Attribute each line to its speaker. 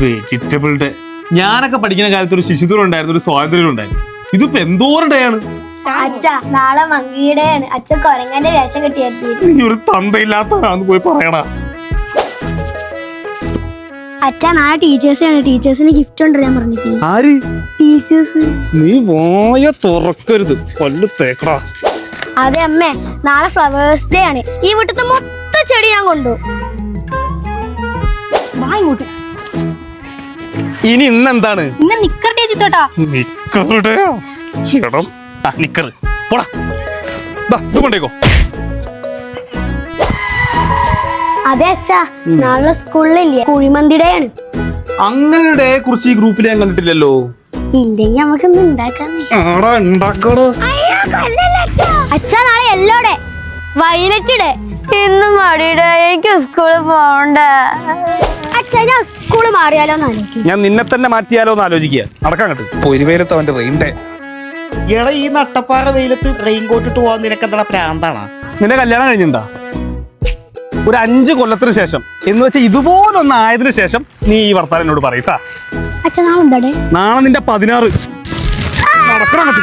Speaker 1: Vegetable day. ഞാനൊക്കെ പഠിക്കുന്ന കാലത്ത് ഒരു ശിശുദിനം ഉണ്ടായിരുന്നു, ഒരു സ്വാതന്ത്ര്യം ഉണ്ടായിരുന്നു. ഇതിപ്പോ എന്തോരം ഡേ ആണ്.
Speaker 2: അച്ഛ നാളെ മങ്കിയുടെ ആണ്. അച്ഛൻ കൊരങ്ങന്റെ വേഷം കെട്ടിയെത്തി.
Speaker 1: നീ ഒരു തന്തയില്ലാത്തവരാന്ന് പോയി പറയണ.
Speaker 2: അച്ഛ നാളെ ടീച്ചേഴ്സ് ആണ്. ടീച്ചേഴ്സിന് ഗിഫ്റ്റ് കൊണ്ടുവരാൻ പറഞ്ഞിരിക്കുന്നു.
Speaker 1: ആര്?
Speaker 2: ടീച്ചേഴ്സ്.
Speaker 1: നീ വായ തുറക്കരുത്, പല്ല് തേക്കടാ.
Speaker 2: അതെ അമ്മേ, നാളെ ഫ്ലവേഴ്സ് ഡേ ആണ്. ഈ വീട്ടിലത്തെ മൊത്തം ചെടി ഞാൻ കൊണ്ടുപോകും.
Speaker 1: ഇനി ഇന്നെന്താണ്?
Speaker 3: ഇന്ന് നിക്കർ ഡേ ചിത്തോട്ടാ.
Speaker 1: നിക്കറുടെ നിക്കറ് പോടാ. ഇത് കൊണ്ടേക്കോ.
Speaker 2: അതെ അച്ഛാ, നാളെ സ്കൂളിലില്ലേ കുഴിമന്തി ഡേ ആണ്.
Speaker 1: അങ്ങനെ ഡേ കുറിച്ച് ഈ ഗ്രൂപ്പിൽ ഞാൻ കണ്ടിട്ടില്ലല്ലോ.
Speaker 2: ഇല്ലെങ്കിൽ നമുക്ക് ഇന്ന് ഉണ്ടാക്കാം. അച്ഛാ നാളെ യെല്ലോ ഡേ, വയലറ്റ് ഡേ. ഇന്ന് മടിയുടെ എനിക്ക് സ്കൂളിൽ പോകണ്ട. അച്ഛാ ഞാൻ സ്കൂള് മാറിയാലോന്ന് ആലോചിക്കും.
Speaker 1: ഞാൻ നിന്നെ തന്നെ മാറ്റിയാലോ എന്ന് ആലോചിക്കുക. നടക്കാൻ കേട്ടു ഒരു വെയിലത്ത് അവന്റെ റെയിൻ ഡേ.
Speaker 4: എടാ ഈ നട്ടപ്പാറ വെയിലത്ത് റെയിൻ കോട്ട് ഇട്ട് പോകാൻ നിനക്ക് എന്താ പ്രാന്താണ്?
Speaker 1: നിന്റെ കല്യാണം കഴിഞ്ഞിട്ടുണ്ടാ? ഒരു 5 കൊല്ലത്തിന് ശേഷം എന്ന് വെച്ചാൽ ഇതുപോലൊന്ന് ആയതിനു ശേഷം നീ ഈ വർത്താനം എന്നോട് പറയട്ടാ.
Speaker 2: അച്ഛാ നാളെ എന്താ ഡേ?
Speaker 1: നാളെ നിന്റെ 16. നടക്കണം.